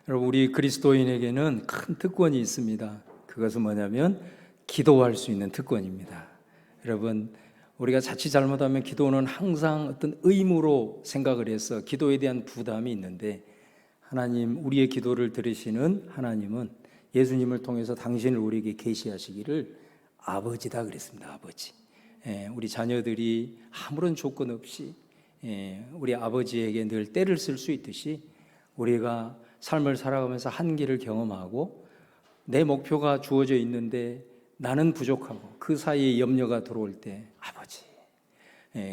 여러분, 우리 그리스도인에게는 큰 특권이 있습니다. 그것은 뭐냐면 기도할 수 있는 특권입니다. 여러분, 우리가 자칫 잘못하면 기도는 항상 어떤 의무로 생각을 해서 기도에 대한 부담이 있는데, 하나님, 우리의 기도를 들으시는 하나님은 예수님을 통해서 당신을 우리에게 계시하시기를 아버지다 그랬습니다. 아버지. 우리 자녀들이 아무런 조건 없이 우리 아버지에게 늘 때를 쓸 수 있듯이 우리가 삶을 살아가면서 한계를 경험하고 내 목표가 주어져 있는데 나는 부족하고 그 사이에 염려가 들어올 때 아버지,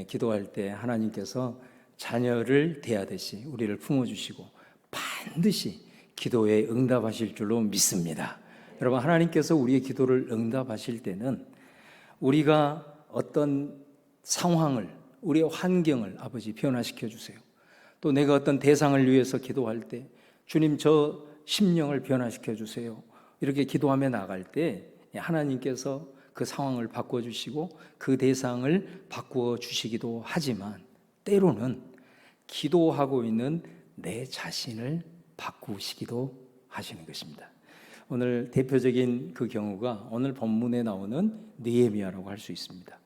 기도할 때 하나님께서 자녀를 대하듯이 우리를 품어주시고 반드시 기도에 응답하실 줄로 믿습니다. 여러분, 하나님께서 우리의 기도를 응답하실 때는 우리가 어떤 상황을, 우리의 환경을 아버지 변화시켜 주세요. 또 내가 어떤 대상을 위해서 기도할 때 주님, 저 심령을 변화시켜 주세요, 이렇게 기도하며 나갈 때 하나님께서 그 상황을 바꿔주시고 그 대상을 바꾸어 주시기도 하지만, 때로는 기도하고 있는 내 자신을 바꾸시기도 하시는 것입니다. 오늘 대표적인 그 경우가 오늘 본문에 나오는 느헤미야라고 할 수 있습니다.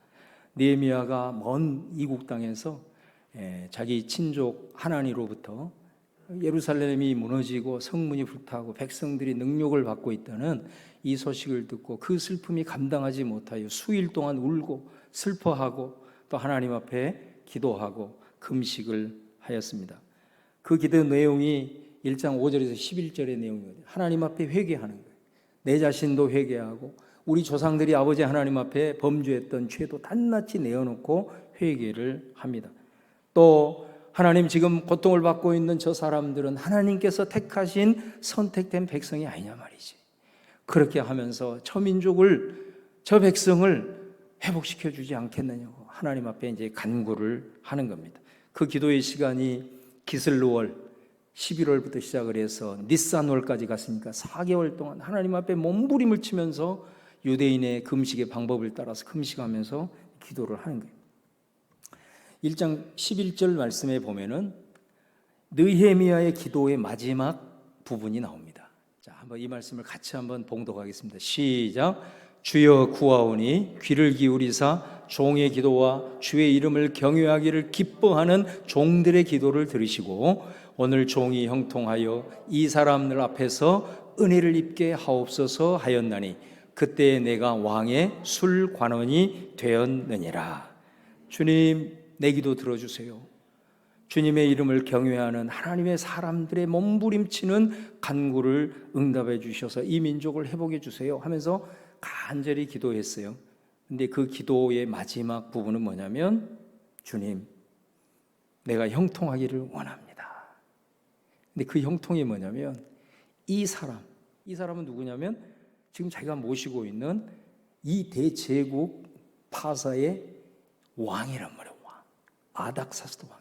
느헤미야가 먼 이국 땅에서 자기 친족 하나니로부터 예루살렘이 무너지고 성문이 불타고 백성들이 능욕을 받고 있다는 이 소식을 듣고 그 슬픔이 감당하지 못하여 수일 동안 울고 슬퍼하고 또 하나님 앞에 기도하고 금식을 하였습니다. 그 기도 내용이 1장 5절에서 11절의 내용이거든요. 하나님 앞에 회개하는 거예요. 내 자신도 회개하고 우리 조상들이 아버지 하나님 앞에 범죄했던 죄도 낱낱이 내어놓고 회개를 합니다. 또 하나님, 지금 고통을 받고 있는 저 사람들은 하나님께서 택하신 선택된 백성이 아니냐 말이지. 그렇게 하면서 저 민족을, 저 백성을 회복시켜 주지 않겠느냐고 하나님 앞에 이제 간구를 하는 겁니다. 그 기도의 시간이 기슬루월 11월부터 시작을 해서 니산월까지 갔으니까 4개월 동안 하나님 앞에 몸부림을 치면서 유대인의 금식의 방법을 따라서 금식하면서 기도를 하는 거예요. 1장 11절 말씀에 보면은 느헤미야의 기도의 마지막 부분이 나옵니다. 자, 한번 이 말씀을 같이 한번 봉독하겠습니다. 시작. 주여 구하오니 귀를 기울이사 종의 기도와 주의 이름을 경외하기를 기뻐하는 종들의 기도를 들으시고 오늘 종이 형통하여 이 사람들 앞에서 은혜를 입게 하옵소서 하였나니 그때 내가 왕의 술관원이 되었느니라. 주님, 내 기도 들어주세요. 주님의 이름을 경외하는 하나님의 사람들의 몸부림치는 간구를 응답해 주셔서 이 민족을 회복해 주세요 하면서 간절히 기도했어요. 근데 그 기도의 마지막 부분은 뭐냐면, 주님, 내가 형통하기를 원합니다. 근데 그 형통이 뭐냐면 이 사람은 누구냐면 지금 자기가 모시고 있는 이 대제국 파사의 왕이란 말이에요. 아닥사스다 왕.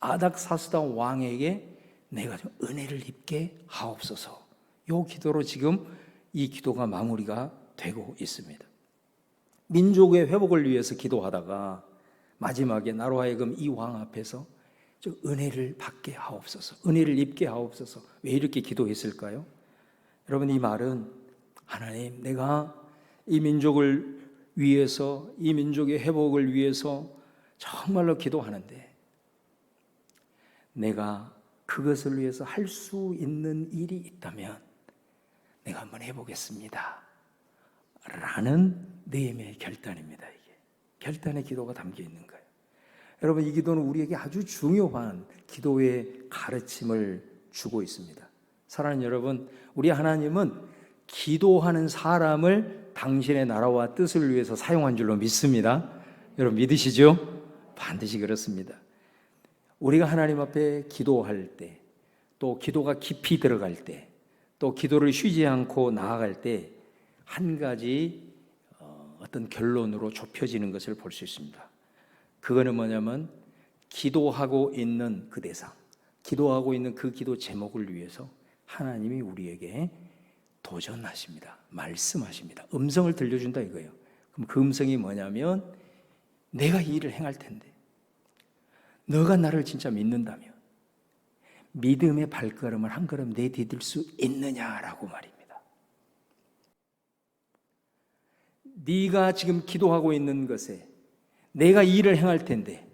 아닥사스다 왕에게 내가 좀 은혜를 입게 하옵소서. 이 기도로 지금 이 기도가 마무리가 되고 있습니다. 민족의 회복을 위해서 기도하다가 마지막에 나로 하여금 이 왕 앞에서 좀 은혜를 받게 하옵소서, 은혜를 입게 하옵소서. 왜 이렇게 기도했을까요? 여러분, 이 말은 하나님, 내가 이 민족을 위해서, 이 민족의 회복을 위해서 정말로 기도하는데 내가 그것을 위해서 할 수 있는 일이 있다면 내가 한번 해보겠습니다 라는 느헤미야의 결단입니다. 이게 결단의 기도가 담겨 있는 거예요. 여러분, 이 기도는 우리에게 아주 중요한 기도의 가르침을 주고 있습니다. 사랑하는 여러분, 우리 하나님은 기도하는 사람을 당신의 나라와 뜻을 위해서 사용한 줄로 믿습니다. 여러분, 믿으시죠? 반드시 그렇습니다. 우리가 하나님 앞에 기도할 때, 또 기도가 깊이 들어갈 때, 또 기도를 쉬지 않고 나아갈 때 한 가지 어떤 결론으로 좁혀지는 것을 볼 수 있습니다. 그거는 뭐냐면 기도하고 있는 그 대상, 기도하고 있는 그 기도 제목을 위해서 하나님이 우리에게 도전하십니다. 말씀하십니다. 음성을 들려준다 이거예요. 그럼 그 음성이 뭐냐면 내가 이 일을 행할 텐데 너가 나를 진짜 믿는다면, 믿음의 발걸음을 한 걸음 내디딜 수 있느냐라고 말입니다. 네가 지금 기도하고 있는 것에 내가 일을 행할 텐데,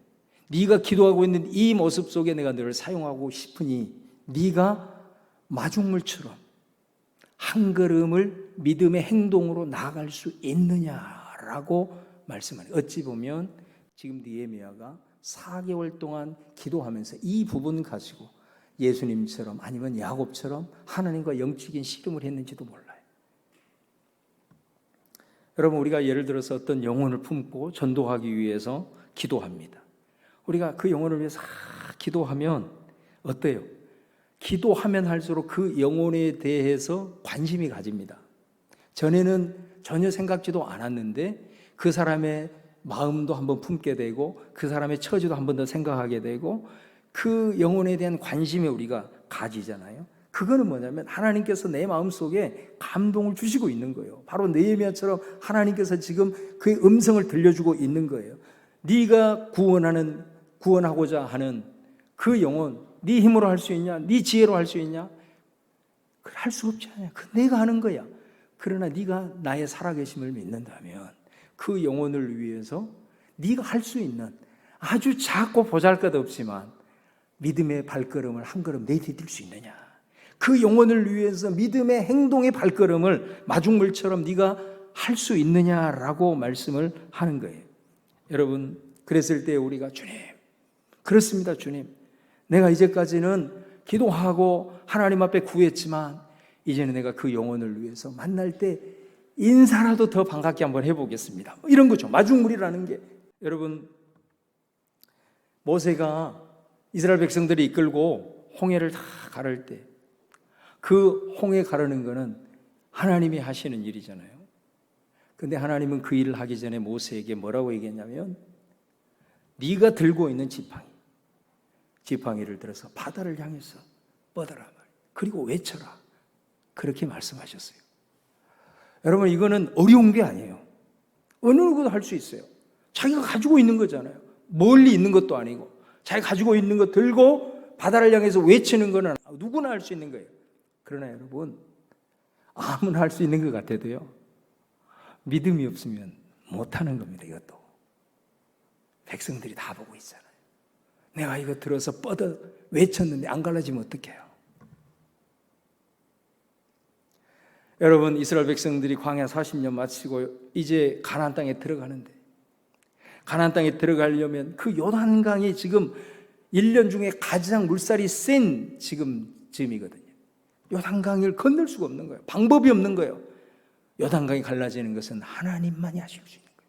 네가 기도하고 있는 이 모습 속에 내가 너를 사용하고 싶으니 네가 마중물처럼 한 걸음을 믿음의 행동으로 나아갈 수 있느냐라고 말씀하는. 어찌 보면 지금 느헤미야가 4개월 동안 기도하면서 이 부분 가지고 예수님처럼 아니면 야곱처럼 하나님과 영적인 씨름을 했는지도 몰라요. 여러분, 우리가 예를 들어서 어떤 영혼을 품고 전도하기 위해서 기도합니다. 우리가 그 영혼을 위해서 기도하면 어때요? 기도하면 할수록 그 영혼에 대해서 관심이 가집니다. 전에는 전혀 생각지도 않았는데 그 사람의 마음도 한번 품게 되고 그 사람의 처지도 한 번 더 생각하게 되고 그 영혼에 대한 관심이 우리가 가지잖아요. 그거는 뭐냐면 하나님께서 내 마음속에 감동을 주시고 있는 거예요. 바로 느헤미야처럼 하나님께서 지금 그의 음성을 들려주고 있는 거예요. 네가 구원하고자 하는 그 영혼, 네 힘으로 할 수 있냐? 네 지혜로 할 수 있냐? 할 수 없지 않냐? 내가 하는 거야. 그러나 네가 나의 살아계심을 믿는다면 그 영혼을 위해서 네가 할 수 있는 아주 작고 보잘것없지만 믿음의 발걸음을 한 걸음 내디딜 수 있느냐? 그 영혼을 위해서 믿음의 행동의 발걸음을 마중물처럼 네가 할 수 있느냐라고 말씀을 하는 거예요. 여러분, 그랬을 때 우리가 주님, 그렇습니다 주님, 내가 이제까지는 기도하고 하나님 앞에 구했지만 이제는 내가 그 영혼을 위해서 만날 때 인사라도 더 반갑게 한번 해보겠습니다. 이런 거죠. 마중물이라는 게. 여러분, 모세가 이스라엘 백성들이 이끌고 홍해를 다 가를 때 그 홍해 가르는 거는 하나님이 하시는 일이잖아요. 근데 하나님은 그 일을 하기 전에 모세에게 뭐라고 얘기했냐면 네가 들고 있는 지팡이를 들어서 바다를 향해서 뻗어라 말. 그리고 외쳐라. 그렇게 말씀하셨어요. 여러분, 이거는 어려운 게 아니에요. 어느 누구도 할 수 있어요. 자기가 가지고 있는 거잖아요. 멀리 있는 것도 아니고 자기가 가지고 있는 거 들고 바다를 향해서 외치는 거는 누구나 할 수 있는 거예요. 그러나 여러분, 아무나 할 수 있는 것 같아도요, 믿음이 없으면 못하는 겁니다. 이것도 백성들이 다 보고 있잖아요. 내가 이거 들어서 뻗어 외쳤는데 안 갈라지면 어떡해요? 여러분, 이스라엘 백성들이 광야 40년 마치고 이제 가나안 땅에 들어가는데, 가나안 땅에 들어가려면 그 요단강이 지금 1년 중에 가장 물살이 센 지금쯤이거든요. 요단강을 건널 수가 없는 거예요. 방법이 없는 거예요. 요단강이 갈라지는 것은 하나님만이 하실 수 있는 거예요.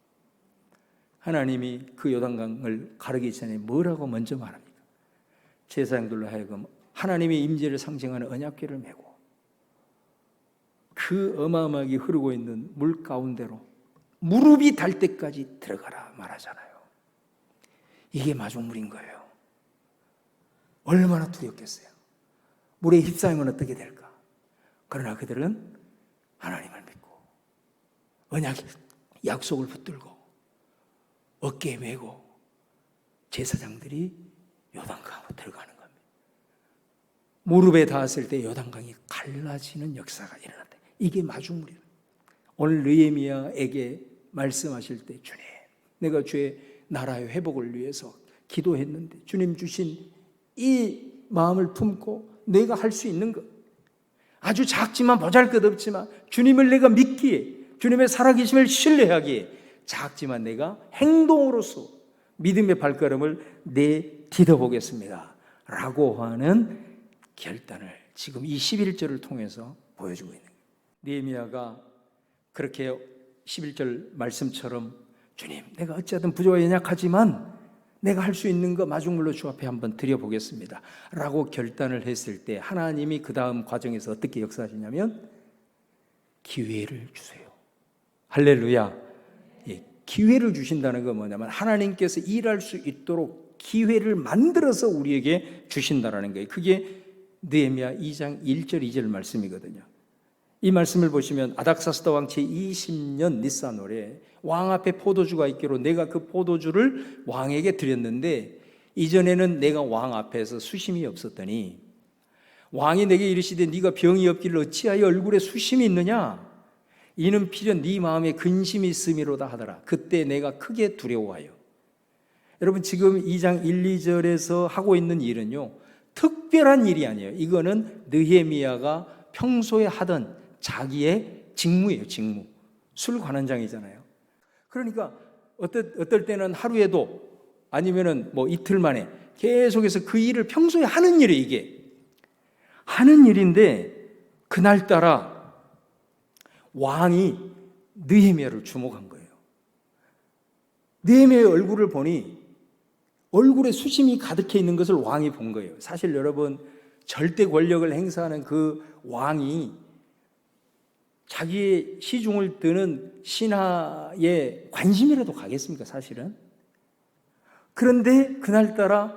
하나님이 그 요단강을 가르기 전에 뭐라고 먼저 말합니까? 제사장들로 하여금 하나님의 임재를 상징하는 언약궤를 메고 그 어마어마하게 흐르고 있는 물 가운데로 무릎이 닿을 때까지 들어가라 말하잖아요. 이게 마중물인 거예요. 얼마나 두렵겠어요. 물에 휩싸이면 어떻게 될까? 그러나 그들은 하나님을 믿고 언약의 약속을 붙들고 어깨에 메고 제사장들이 요단강으로 들어가는 겁니다. 무릎에 닿았을 때 요단강이 갈라지는 역사가 일어났다. 이게 마중물이에요. 오늘 느헤미야에게 말씀하실 때 주님, 내가 주의 나라의 회복을 위해서 기도했는데 주님 주신 이 마음을 품고 내가 할 수 있는 것, 아주 작지만 보잘것없지만 주님을 내가 믿기에, 주님의 살아계심을 신뢰하기에 작지만 내가 행동으로서 믿음의 발걸음을 내딛어 보겠습니다 라고 하는 결단을 지금 이 11절을 통해서 보여주고 있는 거예요. 느헤미야가 그렇게 11절 말씀처럼 주님, 내가 어찌하든 부족하고 연약하지만 내가 할 수 있는 거 마중물로 주 앞에 한번 드려보겠습니다 라고 결단을 했을 때 하나님이 그 다음 과정에서 어떻게 역사하시냐면 기회를 주세요. 할렐루야. 예, 기회를 주신다는 건 뭐냐면 하나님께서 일할 수 있도록 기회를 만들어서 우리에게 주신다는 거예요. 그게 느헤미야 2장 1절 2절 말씀이거든요. 이 말씀을 보시면 아닥사스다 왕 제20년 니산월에 왕 앞에 포도주가 있기로 내가 그 포도주를 왕에게 드렸는데 이전에는 내가 왕 앞에서 수심이 없었더니 왕이 내게 이르시되 네가 병이 없기를 어찌하여 얼굴에 수심이 있느냐? 이는 필연 네 마음에 근심이 있음이로다 하더라. 그때 내가 크게 두려워하여. 여러분 지금 2장 1, 2절에서 하고 있는 일은요, 특별한 일이 아니에요. 이거는 느헤미야가 평소에 하던 자기의 직무예요. 직무. 술 관원장이잖아요. 그러니까 어떨 때는 하루에도 아니면은 뭐 이틀 만에 계속해서 그 일을 평소에 하는 일이에요. 이게 하는 일인데 그날따라 왕이 느헤미야를 주목한 거예요. 느헤미야의 얼굴을 보니 얼굴에 수심이 가득해 있는 것을 왕이 본 거예요. 사실 여러분, 절대 권력을 행사하는 그 왕이 자기의 시중을 드는 신하의 관심이라도 가겠습니까, 사실은? 그런데 그날따라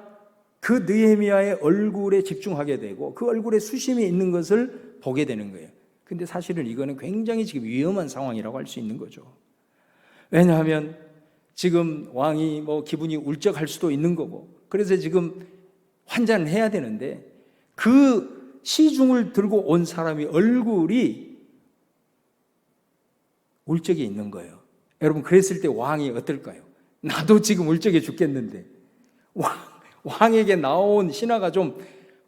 그 느헤미야의 얼굴에 집중하게 되고 그 얼굴에 수심이 있는 것을 보게 되는 거예요. 근데 사실은 이거는 굉장히 지금 위험한 상황이라고 할 수 있는 거죠. 왜냐하면 지금 왕이 뭐 기분이 울적할 수도 있는 거고, 그래서 지금 환전을 해야 되는데 그 시중을 들고 온 사람이 얼굴이 울적해 있는 거예요. 여러분, 그랬을 때 왕이 어떨까요? 나도 지금 울적해 죽겠는데 왕에게 나온 신하가 좀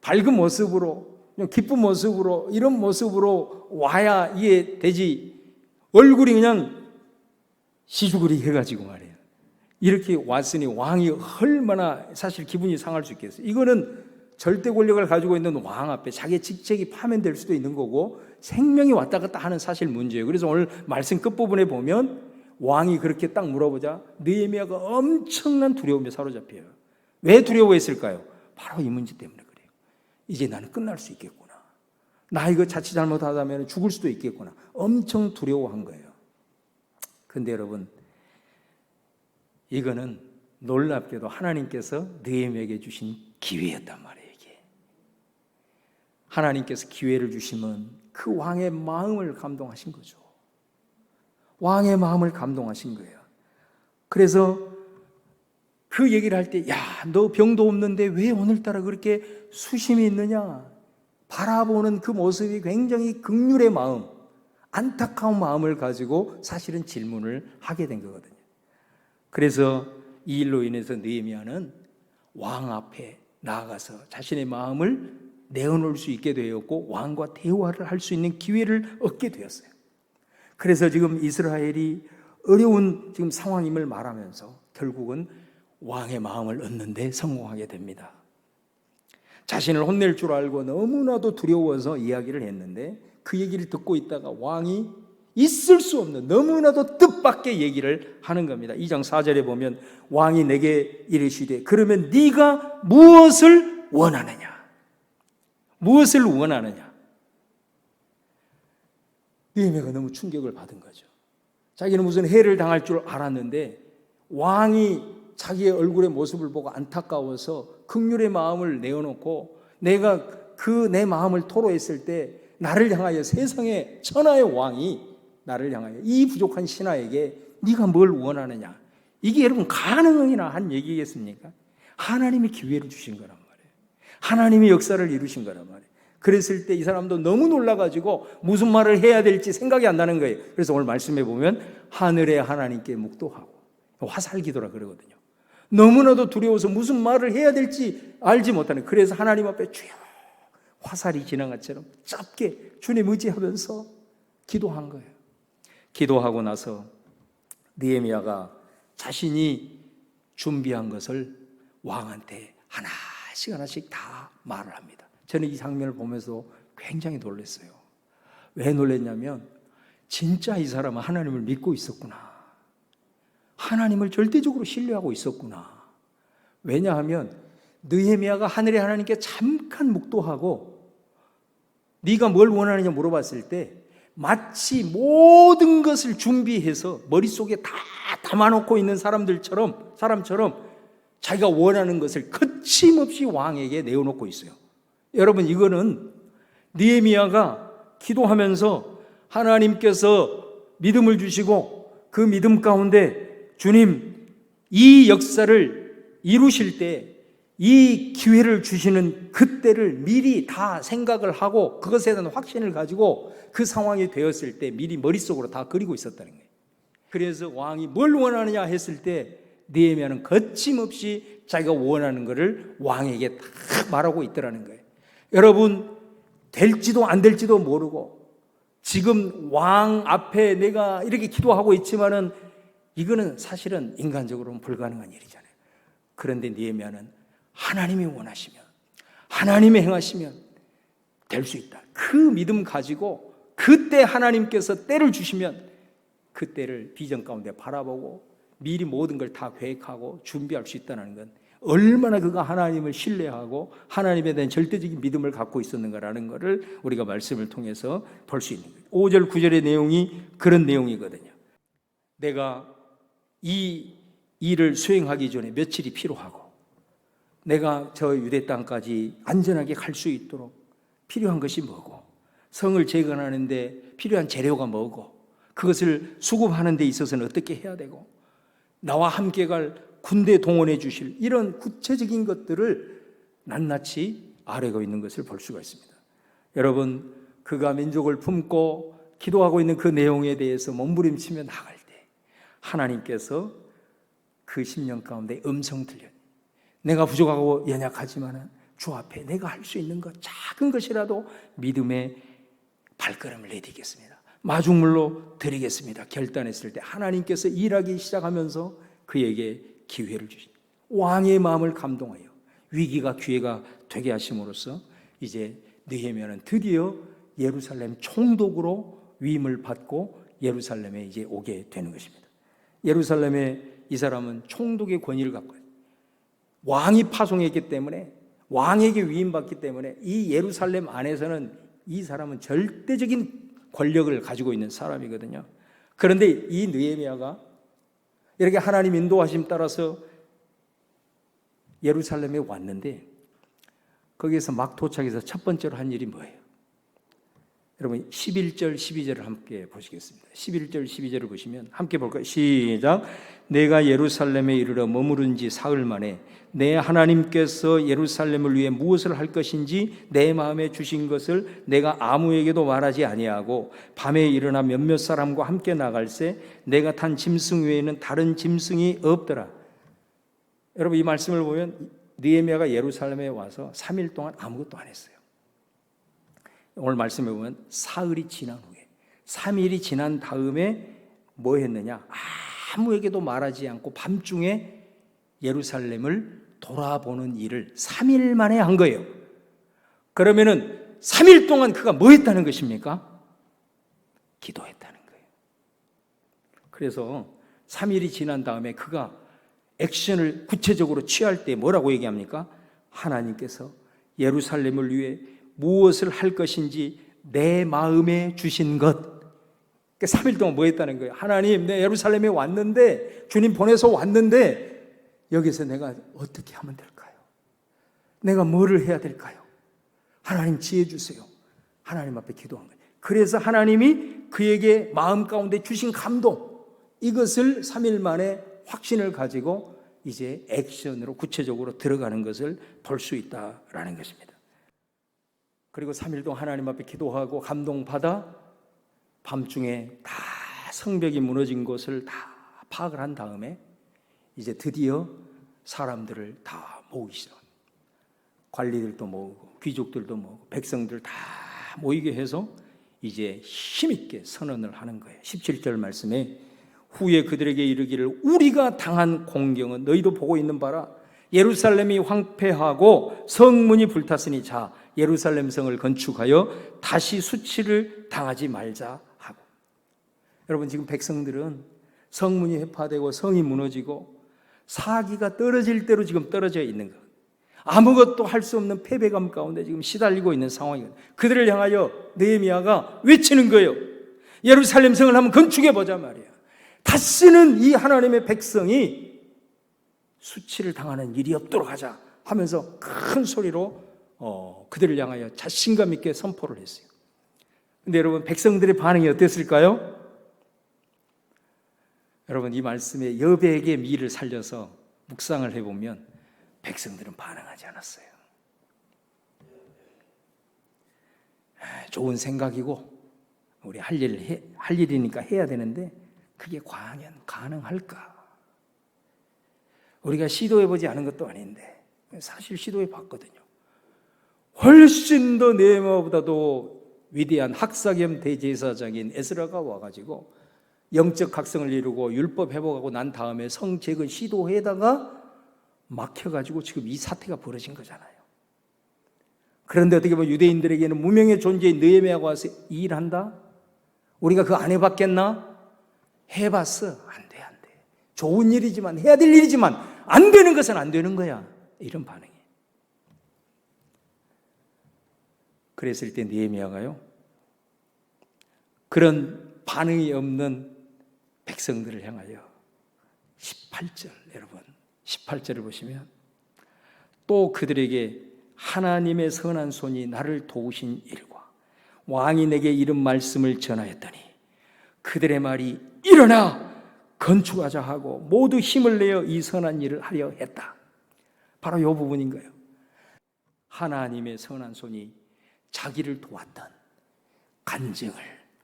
밝은 모습으로, 좀 기쁜 모습으로, 이런 모습으로 와야 이게 되지, 얼굴이 그냥 시주그리 해가지고 말이에요. 이렇게 왔으니 왕이 얼마나 사실 기분이 상할 수 있겠어요. 이거는 절대 권력을 가지고 있는 왕 앞에 자기의 직책이 파면될 수도 있는 거고 생명이 왔다 갔다 하는 사실 문제예요. 그래서 오늘 말씀 끝부분에 보면 왕이 그렇게 딱 물어보자 느헤미야가 엄청난 두려움에 사로잡혀요. 왜 두려워했을까요? 바로 이 문제 때문에 그래요. 이제 나는 끝날 수 있겠구나. 나 이거 자칫 잘못하다면 죽을 수도 있겠구나. 엄청 두려워한 거예요. 근데 여러분, 이거는 놀랍게도 하나님께서 느헤미야에게 주신 기회였단 말이에요. 이게 하나님께서 기회를 주시면 그 왕의 마음을 감동하신 거죠. 왕의 마음을 감동하신 거예요. 그래서 그 얘기를 할 때, 야, 너 병도 없는데 왜 오늘따라 그렇게 수심이 있느냐? 바라보는 그 모습이 굉장히 긍휼의 마음, 안타까운 마음을 가지고 사실은 질문을 하게 된 거거든요. 그래서 이 일로 인해서 느헤미야는 왕 앞에 나아가서 자신의 마음을 내어놓을 수 있게 되었고 왕과 대화를 할 수 있는 기회를 얻게 되었어요. 그래서 지금 이스라엘이 어려운 지금 상황임을 말하면서 결국은 왕의 마음을 얻는 데 성공하게 됩니다. 자신을 혼낼 줄 알고 너무나도 두려워서 이야기를 했는데 그 얘기를 듣고 있다가 왕이 있을 수 없는 너무나도 뜻밖의 얘기를 하는 겁니다. 2장 4절에 보면 왕이 내게 이르시되 그러면 네가 무엇을 원하느냐? 무엇을 원하느냐? 느헤미야가 너무 충격을 받은 거죠. 자기는 무슨 해를 당할 줄 알았는데 왕이 자기의 얼굴의 모습을 보고 안타까워서 긍휼의 마음을 내어놓고 내가 그 내 마음을 토로했을 때 나를 향하여 세상의 천하의 왕이 나를 향하여 이 부족한 신하에게 네가 뭘 원하느냐, 이게 여러분 가능이나 한 얘기겠습니까? 하나님이 기회를 주신 거란 말이에요. 하나님이 역사를 이루신 거란 말이에요. 그랬을 때 이 사람도 너무 놀라가지고 무슨 말을 해야 될지 생각이 안 나는 거예요. 그래서 오늘 말씀해 보면 하늘의 하나님께 묵도하고, 화살기도라 그러거든요. 너무나도 두려워서 무슨 말을 해야 될지 알지 못하는, 그래서 하나님 앞에 주여, 화살이 지난 것처럼 짧게 주님 의지하면서 기도한 거예요. 기도하고 나서 느헤미야가 자신이 준비한 것을 왕한테 하나씩 하나씩 다 말을 합니다. 저는 이 장면을 보면서 굉장히 놀랐어요. 왜 놀랐냐면 진짜 이 사람은 하나님을 믿고 있었구나. 하나님을 절대적으로 신뢰하고 있었구나. 왜냐하면 느헤미야가 하늘의 하나님께 잠깐 묵도하고 네가 뭘 원하느냐 물어봤을 때 마치 모든 것을 준비해서 머릿속에 다 담아놓고 있는 사람처럼 자기가 원하는 것을 거침없이 왕에게 내어놓고 있어요. 여러분, 이거는 느헤미야가 기도하면서 하나님께서 믿음을 주시고 그 믿음 가운데 주님 이 역사를 이루실 때 이 기회를 주시는 그때를 미리 다 생각을 하고 그것에 대한 확신을 가지고 그 상황이 되었을 때 미리 머릿속으로 다 그리고 있었다는 거예요. 그래서 왕이 뭘 원하느냐 했을 때 느헤미야는 거침없이 자기가 원하는 것을 왕에게 다 말하고 있더라는 거예요. 여러분, 될지도 안 될지도 모르고 지금 왕 앞에 내가 이렇게 기도하고 있지만은 이거는 사실은 인간적으로는 불가능한 일이잖아요. 그런데 느헤미야는 하나님이 원하시면, 하나님이 행하시면 될 수 있다. 그 믿음 가지고 그때 하나님께서 때를 주시면 그 때를 비전 가운데 바라보고 미리 모든 걸 다 계획하고 준비할 수 있다는 건 얼마나 그가 하나님을 신뢰하고 하나님에 대한 절대적인 믿음을 갖고 있었는가라는 것을 우리가 말씀을 통해서 볼 수 있는 거예요. 5절 9절의 내용이 그런 내용이거든요. 내가 이 일을 수행하기 전에 며칠이 필요하고 내가 저 유대 땅까지 안전하게 갈 수 있도록 필요한 것이 뭐고, 성을 재건하는데 필요한 재료가 뭐고, 그것을 수급하는 데 있어서는 어떻게 해야 되고, 나와 함께 갈 군대 동원해 주실 이런 구체적인 것들을 낱낱이 아뢰고 있는 것을 볼 수가 있습니다. 여러분, 그가 민족을 품고 기도하고 있는 그 내용에 대해서 몸부림치며 나갈 때 하나님께서 그 심령 가운데 음성 들려요. 내가 부족하고 연약하지만 주 앞에 내가 할 수 있는 것, 작은 것이라도 믿음의 발걸음을 내딛겠습니다. 마중물로 드리겠습니다. 결단했을 때 하나님께서 일하기 시작하면서 그에게 기회를 주십니다. 왕의 마음을 감동하여 위기가 기회가 되게 하심으로써 이제 느헤미야는 드디어 예루살렘 총독으로 위임을 받고 예루살렘에 이제 오게 되는 것입니다. 예루살렘에 이 사람은 총독의 권위를 갖고 있어요. 왕이 파송했기 때문에, 왕에게 위임받기 때문에 이 예루살렘 안에서는 이 사람은 절대적인 권력을 가지고 있는 사람이거든요. 그런데 이 느헤미야가 이렇게 하나님 인도하심 따라서 예루살렘에 왔는데 거기에서 막 도착해서 첫 번째로 한 일이 뭐예요? 여러분 11절 12절을 함께 보시겠습니다. 11절 12절을 보시면 함께 볼까요? 시작. 내가 예루살렘에 이르러 머무른 지 사흘 만에 내 하나님께서 예루살렘을 위해 무엇을 할 것인지 내 마음에 주신 것을 내가 아무에게도 말하지 아니하고 밤에 일어나 몇몇 사람과 함께 나갈새 내가 탄 짐승 외에는 다른 짐승이 없더라. 여러분 이 말씀을 보면 느헤미야가 예루살렘에 와서 3일 동안 아무것도 안 했어요. 오늘 말씀해 보면 사흘이 지난 후에 3일이 지난 다음에 뭐 했느냐? 아무에게도 말하지 않고 밤중에 예루살렘을 돌아보는 일을 3일 만에 한 거예요. 그러면은 3일 동안 그가 뭐 했다는 것입니까? 기도했다는 거예요. 그래서 3일이 지난 다음에 그가 액션을 구체적으로 취할 때 뭐라고 얘기합니까? 하나님께서 예루살렘을 위해 무엇을 할 것인지 내 마음에 주신 것. 3일 동안 뭐 했다는 거예요? 하나님, 내 예루살렘에 왔는데, 주님 보내서 왔는데 여기서 내가 어떻게 하면 될까요? 내가 뭐를 해야 될까요? 하나님 지혜 주세요. 하나님 앞에 기도한 거예요. 그래서 하나님이 그에게 마음 가운데 주신 감동, 이것을 3일 만에 확신을 가지고 이제 액션으로 구체적으로 들어가는 것을 볼 수 있다라는 것입니다. 그리고 3일 동안 하나님 앞에 기도하고 감동받아 밤중에 다 성벽이 무너진 것을 다 파악을 한 다음에 이제 드디어 사람들을 다 모으기 시작합니다. 관리들도 모으고 귀족들도 모으고 백성들 다 모이게 해서 이제 힘있게 선언을 하는 거예요. 17절 말씀에 후에 그들에게 이르기를 우리가 당한 공경은 너희도 보고 있는 바라. 예루살렘이 황폐하고 성문이 불탔으니 자 예루살렘 성을 건축하여 다시 수치를 당하지 말자 하고. 여러분 지금 백성들은 성문이 회파되고 성이 무너지고 사기가 떨어질 대로 지금 떨어져 있는 것, 아무것도 할 수 없는 패배감 가운데 지금 시달리고 있는 상황이거든요. 그들을 향하여 느헤미야가 외치는 거예요. 예루살렘 성을 한번 건축해 보자 말이야. 다시는 이 하나님의 백성이 수치를 당하는 일이 없도록 하자 하면서 큰 소리로 그들을 향하여 자신감 있게 선포를 했어요. 근데 여러분 백성들의 반응이 어땠을까요? 여러분 이 말씀에 여백의 미를 살려서 묵상을 해보면 백성들은 반응하지 않았어요. 좋은 생각이고 우리 할 일이니까 해야 되는데 그게 과연 가능할까? 우리가 시도해보지 않은 것도 아닌데 사실 시도해봤거든요. 훨씬 더 네헤미야보다도 위대한 학사 겸 대제사장인 에스라가 와가지고 영적 각성을 이루고 율법 회복하고 난 다음에 성책을 시도해다가 막혀가지고 지금 이 사태가 벌어진 거잖아요. 그런데 어떻게 보면 유대인들에게는 무명의 존재인 느헤미야가 와서 이 일한다? 우리가 그거 안 해봤겠나? 해봤어. 안 돼, 안 돼. 좋은 일이지만, 해야 될 일이지만 안 되는 것은 안 되는 거야. 이런 반응이에요. 그랬을 때 느헤미야가요, 그런 반응이 없는 백성들을 향하여 18절, 여러분 18절을 보시면 또 그들에게 하나님의 선한 손이 나를 도우신 일과 왕이 내게 이른 말씀을 전하였더니 그들의 말이 일어나 건축하자 하고 모두 힘을 내어 이 선한 일을 하려 했다. 바로 이 부분인 거예요. 하나님의 선한 손이 자기를 도왔던 간증을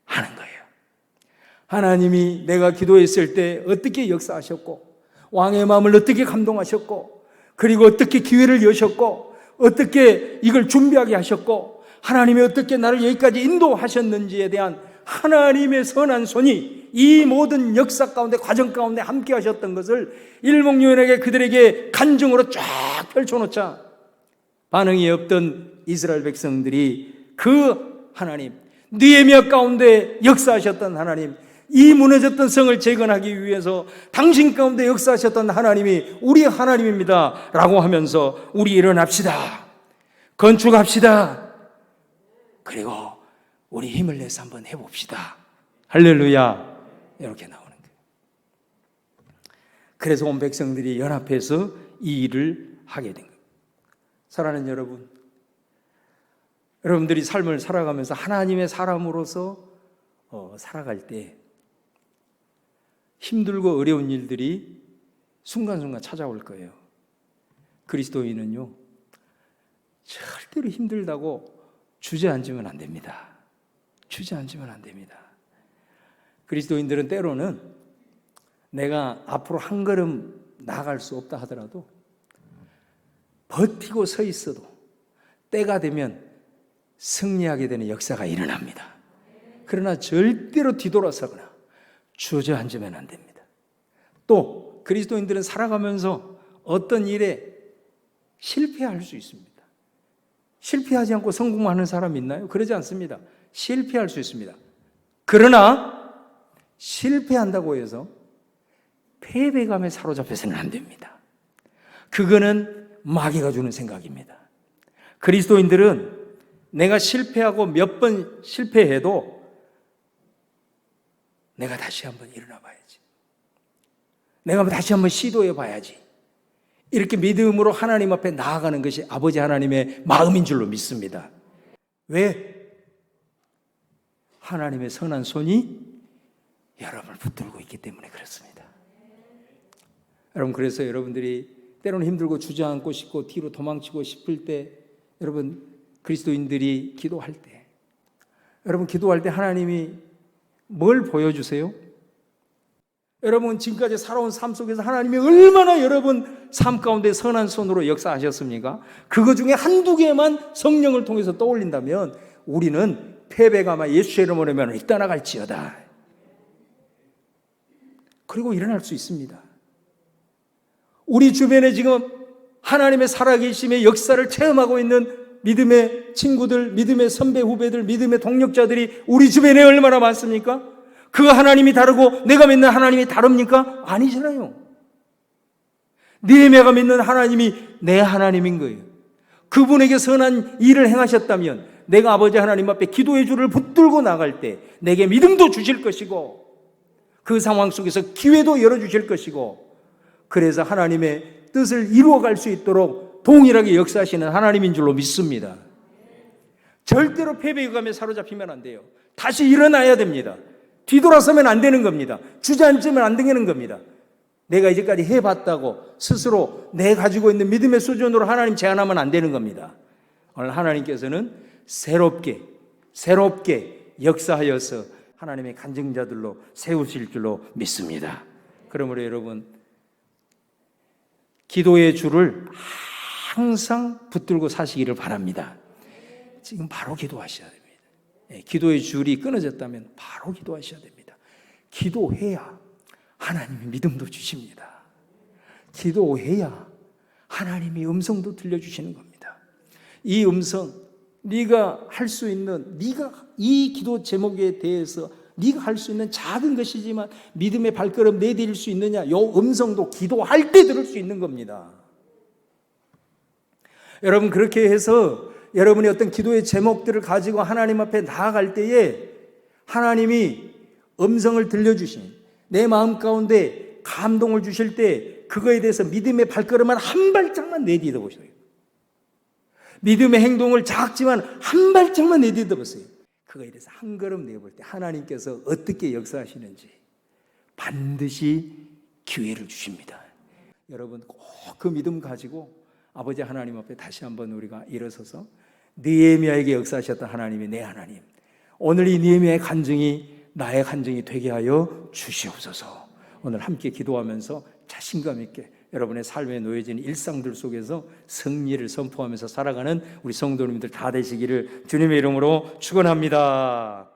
하는 거예요. 하나님이 내가 기도했을 때 어떻게 역사하셨고 왕의 마음을 어떻게 감동하셨고 그리고 어떻게 기회를 여셨고 어떻게 이걸 준비하게 하셨고 하나님이 어떻게 나를 여기까지 인도하셨는지에 대한 하나님의 선한 손이 이 모든 역사 가운데 과정 가운데 함께 하셨던 것을 일목요연하게 그들에게 간증으로 쫙 펼쳐놓자 반응이 없던 이스라엘 백성들이 그 하나님, 느헤미야 가운데 역사하셨던 하나님, 이 무너졌던 성을 재건하기 위해서 당신 가운데 역사하셨던 하나님이 우리 하나님입니다 라고 하면서 우리 일어납시다, 건축합시다, 그리고 우리 힘을 내서 한번 해봅시다, 할렐루야, 이렇게 나오는 거예요. 그래서 온 백성들이 연합해서 이 일을 하게 된 거예요. 사랑하는 여러분, 여러분들이 삶을 살아가면서 하나님의 사람으로서 살아갈 때 힘들고 어려운 일들이 순간순간 찾아올 거예요. 그리스도인은요, 절대로 힘들다고 주저앉으면 안 됩니다. 주저앉으면 안 됩니다. 그리스도인들은 때로는 내가 앞으로 한 걸음 나아갈 수 없다 하더라도 버티고 서 있어도 때가 되면 승리하게 되는 역사가 일어납니다. 그러나 절대로 뒤돌아서거나 주저앉으면 안 됩니다. 또 그리스도인들은 살아가면서 어떤 일에 실패할 수 있습니다. 실패하지 않고 성공하는 사람이 있나요? 그러지 않습니다. 실패할 수 있습니다. 그러나 실패한다고 해서 패배감에 사로잡혀서는 안 됩니다. 그거는 마귀가 주는 생각입니다. 그리스도인들은 내가 실패하고 몇 번 실패해도 내가 다시 한번 일어나 봐야지, 내가 다시 한번 시도해 봐야지, 이렇게 믿음으로 하나님 앞에 나아가는 것이 아버지 하나님의 마음인 줄로 믿습니다. 왜? 하나님의 선한 손이 여러분을 붙들고 있기 때문에 그렇습니다. 여러분, 그래서 여러분들이 때로는 힘들고 주저앉고 싶고 뒤로 도망치고 싶을 때, 여러분 그리스도인들이 기도할 때, 여러분 기도할 때 하나님이 뭘 보여주세요? 여러분 지금까지 살아온 삶 속에서 하나님이 얼마나 여러분 삶 가운데 선한 손으로 역사하셨습니까? 그거 중에 한두 개만 성령을 통해서 떠올린다면 우리는 패배감아 예수의 이름으로 하면 떠나갈지어다. 그리고 일어날 수 있습니다. 우리 주변에 지금 하나님의 살아계심의 역사를 체험하고 있는 믿음의 친구들, 믿음의 선배 후배들, 믿음의 동력자들이 우리 주변에 얼마나 많습니까? 그 하나님이 다르고 내가 믿는 하나님이 다릅니까? 아니잖아요. 느헤미야가 믿는 하나님이 내 하나님인 거예요. 그분에게 선한 일을 행하셨다면 내가 아버지 하나님 앞에 기도의 줄을 붙들고 나갈 때 내게 믿음도 주실 것이고 그 상황 속에서 기회도 열어주실 것이고, 그래서 하나님의 뜻을 이루어갈 수 있도록 동일하게 역사하시는 하나님인 줄로 믿습니다. 절대로 패배감에 사로잡히면 안 돼요. 다시 일어나야 됩니다. 뒤돌아서면 안 되는 겁니다. 주저앉으면 안 되는 겁니다. 내가 이제까지 해봤다고 스스로 내 가지고 있는 믿음의 수준으로 하나님 제한하면 안 되는 겁니다. 오늘 하나님께서는 새롭게 역사하여서 하나님의 간증자들로 세우실 줄로 믿습니다. 그러므로 여러분, 기도의 줄을 항상 붙들고 사시기를 바랍니다. 지금 바로 기도하셔야 됩니다. 기도의 줄이 끊어졌다면 바로 기도하셔야 됩니다. 기도해야 하나님이 믿음도 주십니다. 기도해야 하나님이 음성도 들려주시는 겁니다. 이 음성, 네가 할 수 있는, 네가 이 기도 제목에 대해서 네가 할 수 있는 작은 것이지만 믿음의 발걸음 내디딜 수 있느냐, 이 음성도 기도할 때 들을 수 있는 겁니다. 여러분, 그렇게 해서 여러분이 어떤 기도의 제목들을 가지고 하나님 앞에 나아갈 때에 하나님이 음성을 들려주신, 내 마음 가운데 감동을 주실 때 그거에 대해서 믿음의 발걸음을 한 발짝만 내디뎌 보세요. 믿음의 행동을 작지만 한 발짝만 내디뎌 보세요. 그거에 대해서 한 걸음 내볼 때 하나님께서 어떻게 역사하시는지 반드시 기회를 주십니다. 여러분, 꼭 그 믿음 가지고 아버지 하나님 앞에 다시 한번 우리가 일어서서 느헤미야에게 역사하셨던 하나님이 내 하나님, 오늘 이 느헤미야의 간증이 나의 간증이 되게 하여 주시옵소서. 오늘 함께 기도하면서 자신감 있게 여러분의 삶에 놓여진 일상들 속에서 승리를 선포하면서 살아가는 우리 성도님들 다 되시기를 주님의 이름으로 축원합니다.